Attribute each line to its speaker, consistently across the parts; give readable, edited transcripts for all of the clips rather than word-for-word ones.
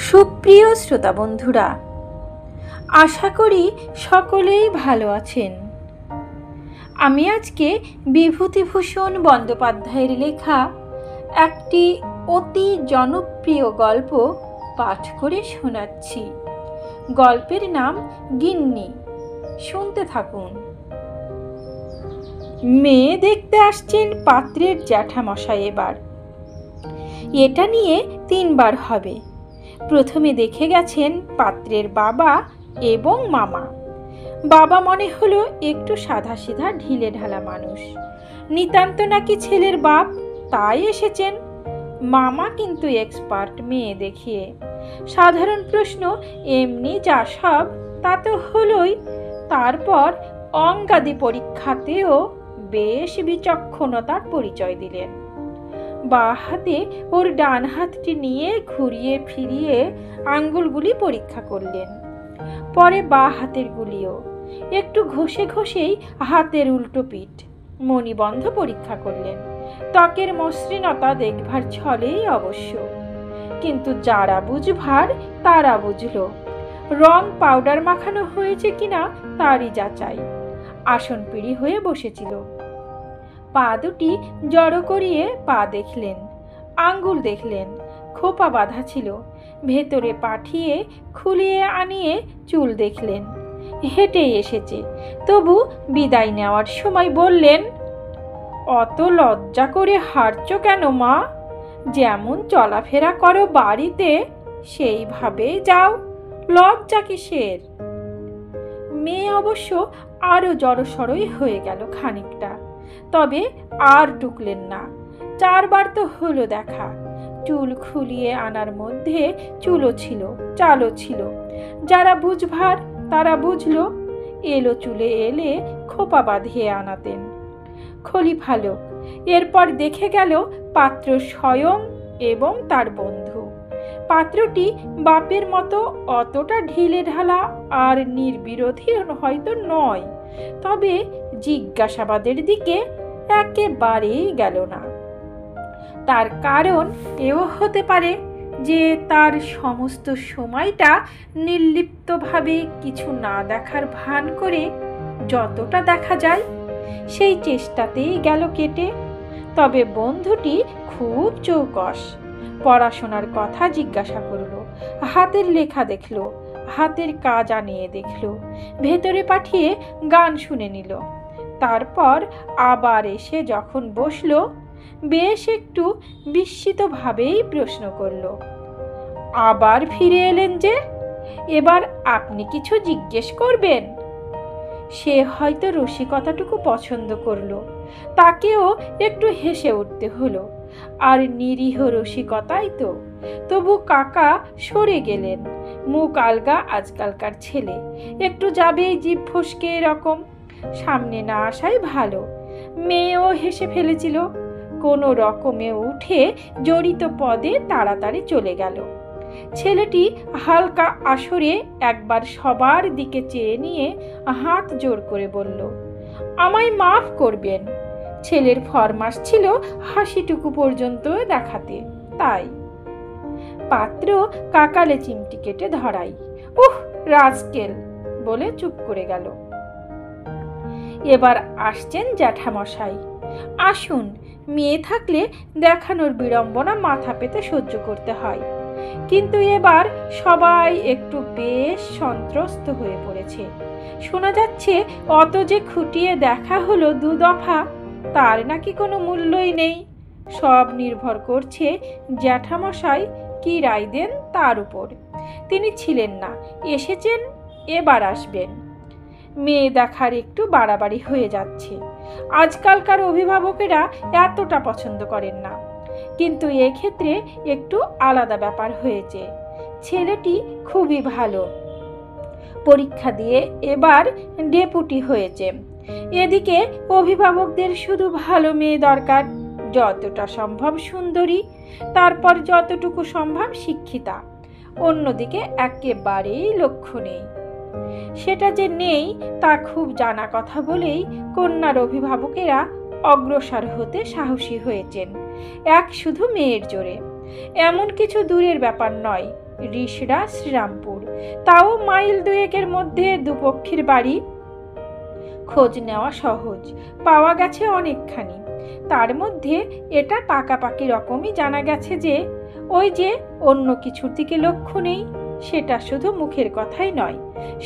Speaker 1: সুপ্রিয় শ্রোতা বন্ধুরা, আশা করি সকলেই ভালো আছেন। আমি আজকে বিভূতিভূষণ বন্দ্যোপাধ্যায়ের লেখা একটি অতি জনপ্রিয় গল্প পাঠ করে শোনাচ্ছি। গল্পের নাম গিন্নি। শুনতে থাকুন। মেয়ে দেখতে আসছেন পাত্রের জ্যাঠামশাই। এবার এটা নিয়ে 3 বার হবে। প্রথমে দেখে গেছেন পাত্রের বাবা এবং মামা। বাবা মনে হলো একটু সাধাসিধা ঢিলে ঢালা মানুষ, নিতান্ত নাকি ছেলের বাপ, তাই এসেছেন। মামা কিন্তু এক্সপার্ট মেয়ে দেখিয়ে। সাধারণ প্রশ্ন এমনি যা সব তা তো হলোই, তারপর অঙ্গাদি পরীক্ষাতেও বেশ বিচক্ষণতার পরিচয় দিলেন। বাঁ হাতে ওর ডান হাতটি নিয়ে ঘুরিয়ে ফিরিয়ে আঙ্গুলগুলি পরীক্ষা করলেন, পরে বাঁ হাতের গুলিও একটু ঘষে ঘষেই হাতের উল্টো পিঠ মণিবন্ধ পরীক্ষা করলেন। ত্বকের মসৃণতা দেখভার ছলেই অবশ্য, কিন্তু যারা বুঝভার তারা বুঝল রং পাউডার মাখানো হয়েছে কিনা তারই যাচাই। আসন পিড়ি হয়ে বসেছিল। পা দুটি জড়ো করিয়ে পা দেখলেন, আঙ্গুল দেখলেন, খোপা বাঁধা ছিল। ভেতরে পাঠিয়ে খুলিয়ে আনিয়ে চুল দেখলেন। হেঁটেই এসেছে, তবু বিদায় নেওয়ার সময় বললেন, অত লজ্জা করে হারছো কেন মা? যেমন চলাফেরা করো বাড়িতে সেইভাবেই যাও, লজ্জা কিসের? মেয়ে অবশ্য আরো জড়সড়ই হয়ে গেল খানিকটা, তবে আর টুকলেন না। 4 বার তো হলো দেখা। চুল খুলিয়ে আনার মধ্যে চুলও ছিল, চালও ছিল। যারা বুঝভার তারা বুঝলো। এলো চুলে এলে খোপা বাঁধিয়ে আনাতেন। খলি ভালো। এরপর দেখে গেল পাত্র স্বয়ং এবং তার বন্ধু। পাত্রটি বাপের মতো অতটা ঢিলে ঢালা আর নির্বিরোধী হয়তো নয়, তবে জিজ্ঞাসাবাদের দিকে একেবারেই গেল না। তার কারণ এও হতে পারে যে তার সমস্ত সময়টা নির্লিপ্তভাবে কিছু না দেখার ভান করে যতটা দেখা যায় সেই চেষ্টাতেই গেল কেটে। তবে বন্ধুটি খুব চৌকস। পড়াশোনার কথা জিজ্ঞাসা করলো, হাতের লেখা দেখলো, হাতের কাজ আনিয়ে দেখলো, ভেতরে পাঠিয়ে গান শুনে নিল। তারপর আবার এসে যখন বসলো, বেশ একটু বিস্মিতভাবেই প্রশ্ন করলো, আবার ফিরে এলেন যে? এবার আপনি কিছু জিজ্ঞেস করবেন? সে হয়তো রসিকতাটুকু পছন্দ করলো, তাকেও একটু হেসে উঠতে হলো। আর নিরীহ রসিকতাই তো। তবু কাকা সরে গেলেন। মুখ আলগা আজকালকার ছেলে, একটু যাবেই জিভ ফসকে এরকম। সামনে না আসাই ভালো। মেয়েও হেসে ফেলেছিল। কোনো রকমে উঠে জড়িত পদে তাড়াতাড়ি চলে গেল। ছেলেটি হালকা আসরে একবার সবার দিকে চেয়ে নিয়ে হাত জোর করে বলল, আমায় মাফ করবেন। ছেলের ফরমাস ছিল হাসিটুকু পর্যন্ত দেখাতে, তাই। পাত্র কাকালে চিমটি কেটে ধরাই, উহ রাজকেল বলে চুপ করে গেল। এবার আসছেন জ্যাঠামশাই। আসুন, মেয়ে থাকলে দেখানোর বিড়ম্বনা মাথা পেতে সহ্য করতে হয়, কিন্তু এবার সবাই একটু বেশ সন্ত্রস্ত হয়ে পড়েছে। শোনা যাচ্ছে অত যে খুঁটিয়ে দেখা হলো 2 দফা, তার নাকি কোনো মূল্যই নেই। সব নির্ভর করছে জ্যাঠামশাই কি রায় দেন তার উপর। তিনি ছিলেন না, এসেছেন, এবার আসবেন। মেয়ে দেখার একটু বাড়াবাড়ি হয়ে যাচ্ছে। আজকালকার অভিভাবকেরা এতটা পছন্দ করেন না, কিন্তু এক্ষেত্রে একটু আলাদা ব্যাপার হয়েছে। ছেলেটি খুবই ভালো, পরীক্ষা দিয়ে এবার ডেপুটি হয়েছে। এদিকে অভিভাবকদের শুধু ভালো মেয়ে দরকার, যতটা সম্ভব সুন্দরী, তারপর যতটুকু সম্ভব শিক্ষিতা। অন্যদিকে একেবারেই লক্ষ্য নেই। সেটা যে নেই তা খুব জানা কথা বলেই কন্যার অভিভাবকেরা অগ্রসর হতে সাহসী হয়েছেন, এক শুধু মেয়ের জোরে। এমন কিছু দূরের ব্যাপার নয়, রিষড়া শ্রীরামপুর, তাও মাইল 2 মধ্যে দুপক্ষের বাড়ি। খোঁজ নেওয়া সহজ, পাওয়া গেছে অনেকখানি। তার মধ্যে এটা পাকাপাকি রকমই জানা গেছে যে ওই যে অন্য কিছুর দিকে লক্ষ্য নেই, সেটা শুধু মুখের কথাই নয়,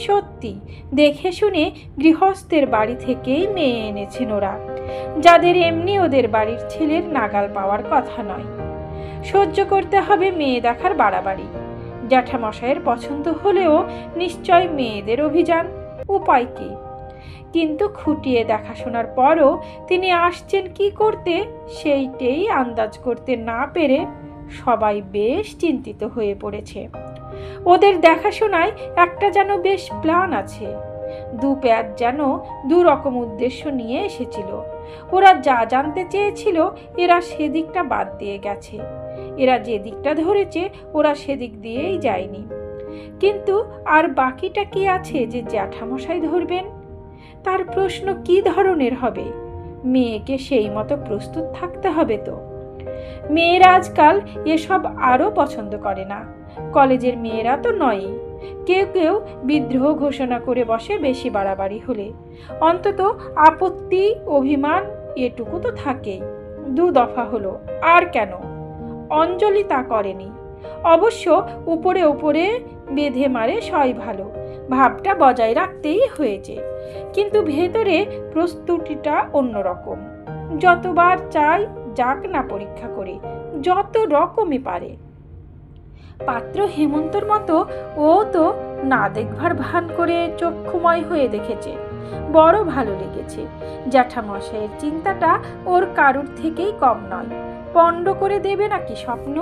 Speaker 1: সত্যি দেখে শুনে গৃহস্থের বাড়ি থেকেই মেয়ে এনেছেন ওরা, যাদের এমনি ওদের বাড়ির ছেলের নাগাল পাওয়ার কথা নয়। সহ্য করতে হবে মেয়ে দেখার বাড়াবাড়ি। জ্যাঠামশাইয়ের পছন্দ হলেও নিশ্চয় মেয়েদের অভিযান, উপায় কি? কিন্তু খুঁটিয়ে দেখাশোনার পরও তিনি আসছেন কি করতে, সেইটাই আন্দাজ করতে না পেরে সবাই বেশ চিন্তিত হয়ে পড়েছে। ওদের দেখাশোনায় একটা যেন বেশ প্ল্যান আছে। দুপ্যাদ যেন দুরকম উদ্দেশ্য নিয়ে এসেছিল। ওরা যা জানতে চেয়েছিল এরা সেদিকটা বাদ দিয়ে গেছে, এরা যে দিকটা ধরেছে ওরা সেদিক দিয়েই যায়নি। কিন্তু আর বাকিটা কি আছে যে জ্যাঠামশাই ধরবেন? তার প্রশ্ন কি ধরনের হবে? মেয়েকে সেই মতো প্রস্তুত থাকতে হবে তো। মেয়েরা আজকাল এসব আরও পছন্দ করে না। কলেজের মেয়েরা তো নয়ই। কেউ কেউ বিদ্রোহ ঘোষণা করে বসে বেশি বাড়াবাড়ি হলে। অন্তত আপত্তি অভিমান এটুকু তো থাকেই। 2 দফা হলো, আর কেন? অঞ্জলি তা করেনি। অবশ্য উপরে উপরে বেঁধে মারে সই ভালো, ভাবটা বজায় রাখতেই হয়েছে। কিন্তু ভেতরে প্রস্তুতিটা অন্যরকম। যতবার চাই যাক না পরীক্ষা করে, যত রকমই পারে। পাত্র হেমন্তর মতো ও তো না দেখবার ভান করে চক্ষুময় হয়ে দেখেছে, বড় ভালো লেগেছে। জ্যাঠামশাইয়ের চিন্তাটা ওর কারুর থেকেই কম নয়। পণ্ড করে দেবে নাকি স্বপ্ন?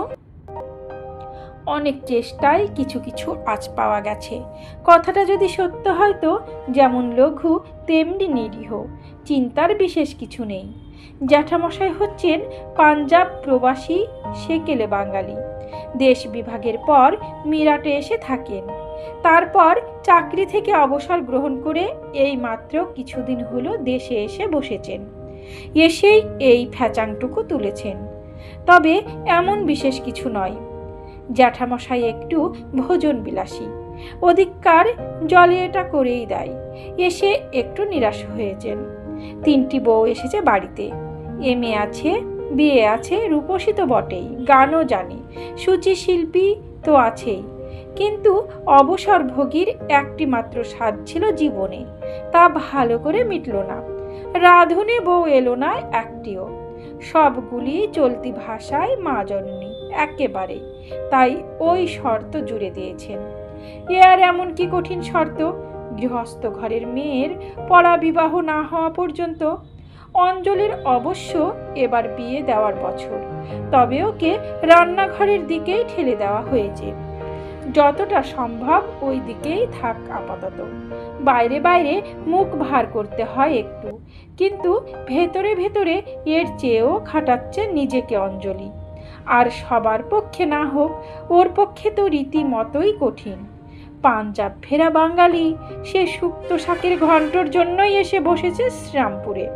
Speaker 1: অনেক চেষ্টায় কিছু কিছু আজ পাওয়া গেছে। কথাটা যদি সত্য হয় তো যেমন লঘু তেমনি নিরীহ, চিন্তার বিশেষ কিছু নেই। জ্যাঠামশাই হচ্ছেন পাঞ্জাব প্রবাসী সেকেলে বাঙালি। দেশ বিভাগের পর মিরাটে এসে থাকেন। তারপর চাকরি থেকে অবসর গ্রহণ করে এই মাত্র কিছুদিন হলো দেশে এসে বসেছেন। এসেই এই ফ্যাচাংটুকু তুলেছেন। তবে এমন বিশেষ কিছু নয়। জ্যাঠামশাই একটু ভোজন বিলাসী, অধিককার জলে এটা করেই দেয়। এসে একটু নিরাশ হয়েছেন। 3টি বউ এসেছে বাড়িতে। এমএ আছে, বিয়ে আছে, রূপসী তো বটেই, গানও জানে, সূচি শিল্পী তো আছেই। কিন্তু অবসরভোগীর একটি মাত্র স্বাদ ছিল জীবনে, তা ভালো করে মিটল না। রাঁধুনে বউ এলো না একটিও। সবগুলি চলতি ভাষায় মা জননী একেবারে। তাই ওই শর্ত জুড়ে দিয়েছেন। এ আর এমন কি কঠিন শর্ত? গৃহস্থ ঘরের মেয়ের পড়া বিবাহ না হওয়া পর্যন্ত। অঞ্জলির অবশ্য এবার বিয়ে দেওয়ার বছর, তবে ওকে রান্নাঘরের দিকেই ঠেলে দেওয়া হয়েছে। যতটা সম্ভব ওই দিকেই থাক আপাতত। বাইরে বাইরে মুখ ভার করতে হয় একটু, কিন্তু ভেতরে ভেতরে এর চেয়েও খাটাচ্ছে নিজেকে অঞ্জলি। আর সবার পক্ষে না হোক, ওর পক্ষে তো রীতিমতোই কঠিন। পাঞ্জাব ফেরা বাঙালি, সে শুক্তো শাকের ঘন্টর জন্যই এসে বসেছে শ্রীরামপুরে।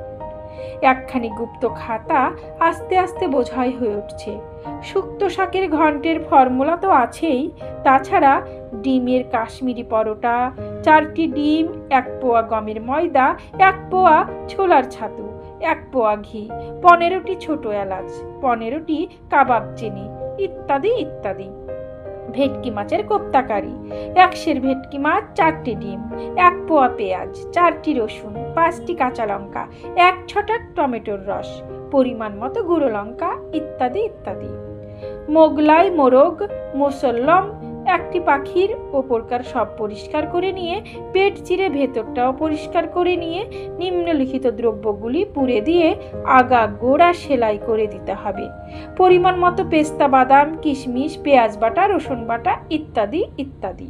Speaker 1: একখানি গুপ্ত খাতা আস্তে আস্তে বোঝাই হয়ে উঠছে। শুক্তো শাকের ঘন্টের ফর্মুলা তো আছেই, তাছাড়া ডিমের কাশ্মীরি পরোটা, 4টি ডিম, 1 পোয়া গমের ময়দা, 1 পোয়া ছোলার ছাতু, 1 পোয়া ঘি, 15টি ছোট এলাচ, 15টি কাবাব চিনি, ইত্যাদি ইত্যাদি। ভেটকি মাছের কোপ্তাকারি, 1 সের ভেটকি মাছ, 4টি ডিম, 1 পোয়া পেঁয়াজ, 4টি রসুন, 5টি কাঁচা লঙ্কা, 1 ছটাক টমেটোর রস, পরিমাণ মতো গুঁড়ো লঙ্কা, ইত্যাদি ইত্যাদি। মোগলাই, মোরগ, মুসল্লম, একটি পাখির ওপরকার সব পরিষ্কার করে নিয়ে, পেট চিরে ভেতরটাও পরিষ্কার করে নিয়ে নিম্নলিখিত দ্রব্যগুলি পুড়ে দিয়ে আগা গোড়া সেলাই করে দিতে হবে। পরিমাণ মতো পেস্তা বাদাম, কিশমিশ, পেঁয়াজ বাটা, রসুন বাটা, ইত্যাদি ইত্যাদি।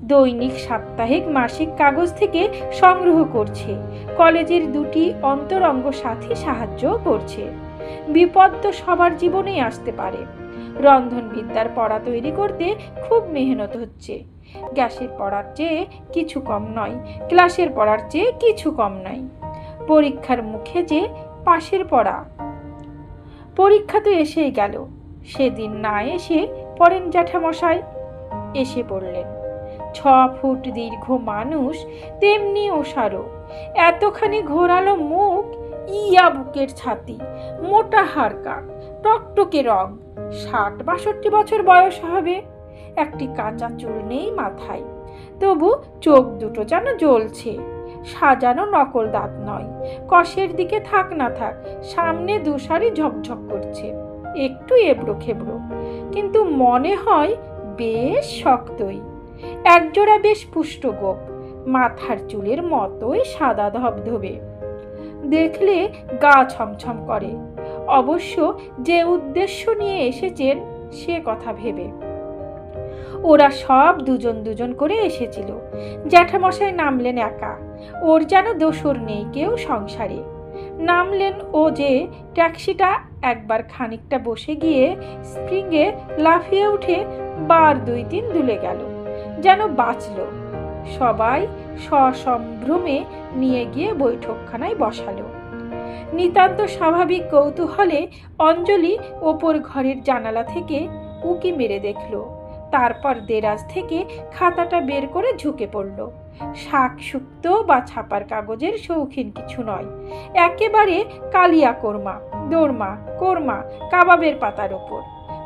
Speaker 1: দৈনিক, সাপ্তাহিক, মাসিক কাগজ থেকে সংগ্রহ করছে। কলেজের 2টি অন্তরঙ্গ সাথী সাহায্য করছে। বিপদ তো সবার জীবনেই আসতে পারে। রন্ধনবিদ্যার পড়া তৈরি করতে খুব মেহনত হচ্ছে। গ্যাসের পড়ার চেয়ে কিছু কম নয়, ক্লাসের পড়ার চেয়ে কিছু কম নয়। পরীক্ষার মুখে যে পাশের পড়া। পরীক্ষা তো এসেই গেল, সেদিন না এসে পড়েন জ্যাঠামশাই। এসে পড়লেন। 6 ফুট দীর্ঘ মানুষ, তেমনি ওসারও, এতখানি ঘোরালো মুখ, ইয়া বুকের ছাতি, মোটা হাড়কা, টকটকে রং, 60-62 বছর বয়স হবে। একটি কাঁচা চুল নেই মাথায়, তবু চোখ দুটো যেন জ্বলছে। সাজানো নকল দাঁত নয়, কষের দিকে থাক না থাক সামনে দুসারি ঝকঝক করছে, একটু এবড়ো খেবড়ো, কিন্তু মনে হয় বেশ শক্তই। একজোড়া বেশ পুষ্ট গোপ, মাথার চুলের মতোই সাদা ধবধবে, দেখলে গা ছমছম করে। অবশ্য যে উদ্দেশ্য নিয়ে এসেছেন সে কথা ভেবে। ওরা সব দুজন দুজন করে এসেছিল। জ্যাঠামশাই নামলেন একা, ওর যেন দোসর নেই কেউ সংসারে। নামলেন ও যে ট্যাক্সিটা একবার খানিকটা বসে গিয়ে স্প্রিংয়ে লাফিয়ে উঠে বার 2-3 দুলে গেল, যেন বাঁচল। সবাই সসম্ভ্রমে নিয়ে গিয়ে বৈঠকখানায় বসালো। নিতান্ত স্বাভাবিক কৌতূহলে অঞ্জলি ওপর ঘরের জানালা থেকে উকি মেরে দেখল। তারপর দেরাজ থেকে খাতাটা বের করে ঝুঁকে পড়ল। শাক শুক্তো বা ছাপার কাগজের শৌখিন কিছু নয়, একেবারে কালিয়া কোরমা, দোরমা, কোরমা, কাবাবের পাতার ওপর।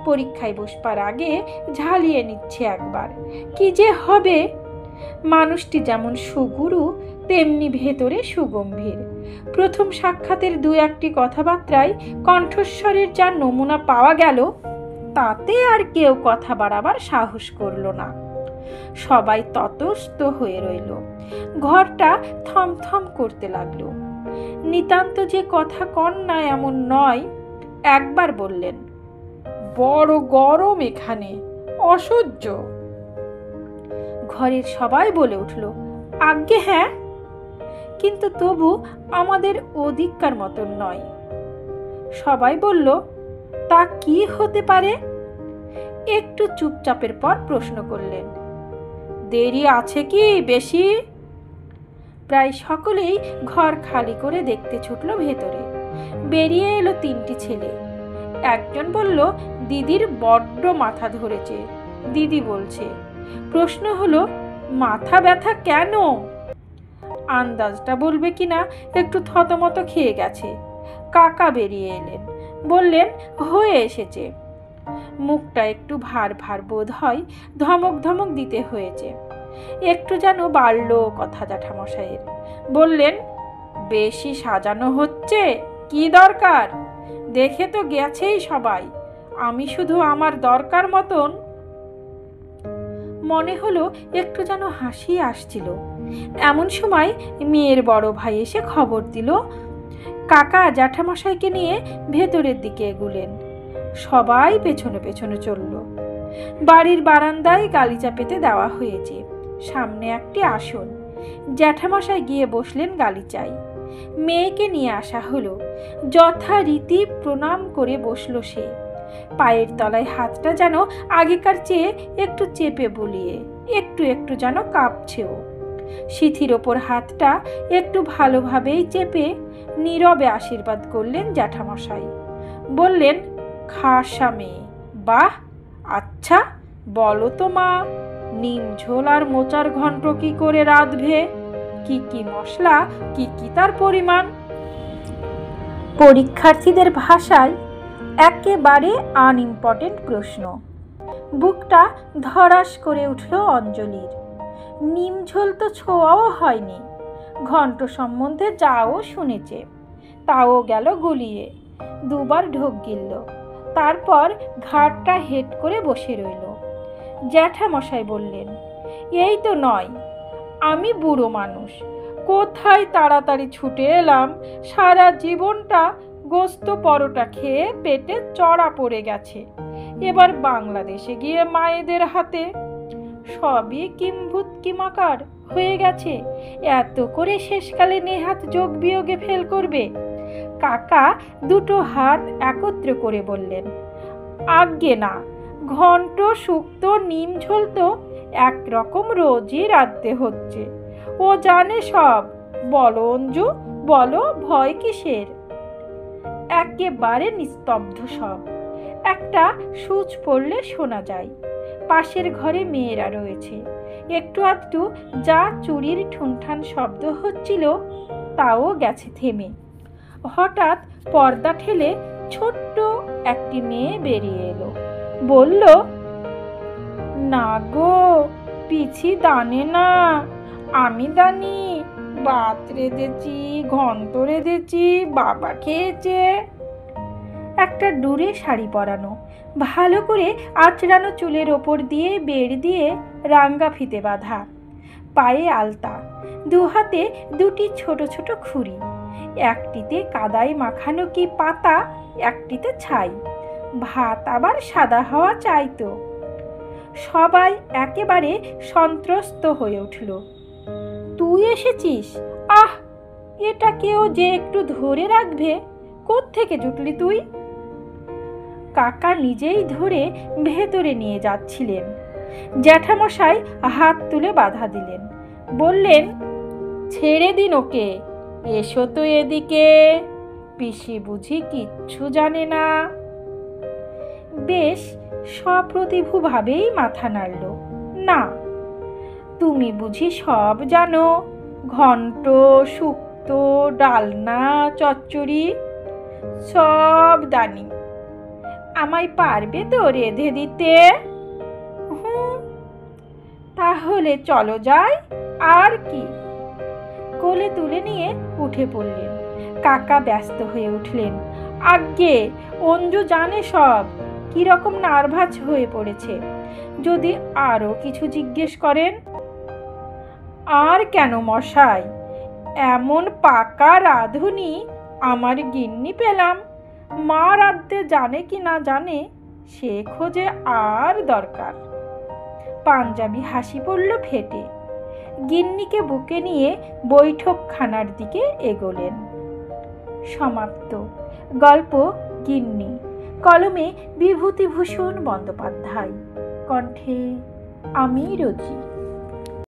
Speaker 1: পরীক্ষায় বসবার আগে ঝালিয়ে নিচ্ছে একবার, কি যে হবে। মানুষটি যেমন সুগুরু তেমনি ভেতরে সুগম্ভীর। প্রথম সাক্ষাতের 2-1টি কথাবার্তায় কণ্ঠস্বরের যা নমুনা পাওয়া গেল, তাতে আর কেউ কথা বাড়াবার সাহস করল না। সবাই ততস্থ হয়ে রইল। ঘরটা থমথম করতে লাগলো। নিতান্ত যে কথা কন না এমন নয়, একবার বললেন, বড় গরম এখানে, অসহ্য। ঘরের সবাই বলে উঠল, আজ্ঞে হ্যাঁ, কিন্তু তবু আমাদের ওদিককার মতন নয়। সবাই বলল, তা কি হতে পারে? একটু চুপচাপের পর প্রশ্ন করলেন, দেরি আছে কি বেশি? প্রায় সকলেই ঘর খালি করে দেখতে ছুটল ভেতরে। বেরিয়ে এলো 3টি ছেলে। একজন বলল, দিদির বড্ড মাথা ধরেছে। দিদি বলছে। প্রশ্ন হলো, মাথা ব্যথা কেন? আন্দাজটা বলবে কিনা একটু থতমত খেয়ে গেছে। কাকা বেরিয়ে এলেন, বললেন, হয়ে এসেছে। মুখটা একটু ভার ভার বোধ হয়, ধমক ধমক দিতে হয়েছে। একটু যেন বাড়ল কথা জ্যাঠামশাইয়ের। বললেন, বেশি সাজানো হচ্ছে, কি দরকার? দেখে তো গেছেই সবাই, আমি শুধু আমার দরকার মতন। মনে হলো একটু যেন হাসি আসছিল। এমন সময় মেয়ের বড় ভাই এসে খবর দিল, কাকা জ্যাঠামশাইকে নিয়ে ভেতরের দিকে এগুলেন। সবাই পেছনে পেছনে চলল। বাড়ির বারান্দায় গালিচা পেতে দেওয়া হয়েছে, সামনে একটি আসন। জ্যাঠামশাই গিয়ে বসলেন গালিচায়। মেয়েকে নিয়ে আসা হলো। যথারীতি প্রণাম করে বসল সে। পায়ের তলায় হাতটা যেন আগেকার চেয়ে একটু চেপে বুলিয়ে, একটু একটু যেন কাঁপছেও। সিথির ওপর হাতটা একটু ভালোভাবেই চেপে নীরবে আশীর্বাদ করলেন জ্যাঠামশাই। বললেন, খাসা মেয়ে, বাহ, আচ্ছা বলো তো মা, নিম ঝোল আর মোচার ঘন্ট কি করে রাঁধবে? কি কি মশলা, কি কি তার পরিমাণ? পরীক্ষার্থীদের ভাষায় একেবারে আনইম্পর্টেন্ট প্রশ্ন। বুকটা ধরাস করে উঠল অঞ্জলির। নিম ঝোল তো ছোঁয়াও হয়নি। ঘন্ট সম্বন্ধে যাও শুনেছে, তাও গেল গুলিয়ে। 2বার ঢোক গিলল, তারপর ঘাড়টা হেট করে বসে রইল। জ্যাঠামশাই বললেন, এই তো নয়, আমি বুড়ো মানুষ, কোথায় তাড়াতাড়ি ছুটে এলাম। সারা জীবনটা গোস্ত পরোটা খেয়ে পেটে চড়া পড়ে গেছে। এবার বাংলাদেশে গিয়ে মায়েদের হাতে সবই কিম্ভূত কিমাকার হয়ে গেছে। এত করে শেষকালে নেহাত যোগ বিয়োগে ফেল করবে। কাকা 2টো হাত একত্র করে বললেন, আজ্ঞে না, ঘন্ট শুক্তো নিম ঝোল তো একরকম রোজই রাঁধতে হচ্ছে। ও জানে সব। বলো অঞ্জু, বলো, ভয় কিসের? একেবারে নিস্তব্ধ সব। একটা সূচ পড়লে শোনা যায়। পাশের ঘরে মেয়েরা রয়েছে। একটু আধটু যা চুরির ঠুনঠান শব্দ হচ্ছিল তাও গেছে থেমে। হঠাৎ পর্দা ঠেলে ছোট্ট একটি মেয়ে বেরিয়ে এলো। বলল, না গো, পিছি দানে না, আমি দানি। ভাত রেঁধেছি, ঘন্ট রেঁধেছি, বাবা খেয়েছে। একটা ডুরে শাড়ি পরানো, ভালো করে আঁচড়ানো চুলের ওপর দিয়ে বেড় দিয়ে রাঙ্গা ফিতে বাঁধা, পায়ে আলতা, দু হাতে দুটি ছোট ছোট খুঁড়ি, একটিতে কাদায় মাখানো কি পাতা, একটিতে ছাই। ভাত আবার সাদা হওয়া চাইতো। সবাই একেবারে সন্ত্রস্ত হয়ে উঠল। তুই এসেছিস? আহ, এটা কেউ যে একটু ধরে রাখবে, কোত্থেকে জুটলি তুই? কাকা নিজেই ধরে ভেতরে নিয়ে যাচ্ছিলেন। জ্যাঠামশাই হাত তুলে বাধা দিলেন, বললেন, ছেড়ে দিন ওকে, এসো তো এদিকে, পিসি বুঝি কিচ্ছু জানে না। বেশ সপ্রতিভভাবেই মাথা নাড়ল, না, তুমি বুঝি সব জানো, ঘন্ট, শুক্তো, ডালনা, চচ্চড়ি সব জানি। আমায় পারবে তো রেঁধে দিতে? তাহলে চলো যাই, আর কি। কোলে তুলে নিয়ে উঠে পড়লেন। কাকা ব্যস্ত হয়ে উঠলেন, আজ্ঞে, অঞ্জু জানে সব, কিরকম নার্ভাস হয়ে পড়েছে, যদি আরো কিছু জিজ্ঞেস করেন। আর কেন মশাই, এমন পাকা রাঁধুনি আমার গিন্নি পেলাম, মা রাঁধতে জানে কি না জানে সে খোঁজে আর দরকার। পাঞ্জাবি হাসি পড়ল ফেটে। গিন্নিকে বুকে নিয়ে বৈঠকখানার দিকে এগোলেন। সমাপ্ত। গল্প গিন্নি। কলমে বিভূতিভূষণ বন্দ্যোপাধ্যায়। কণ্ঠে আমি রোজি।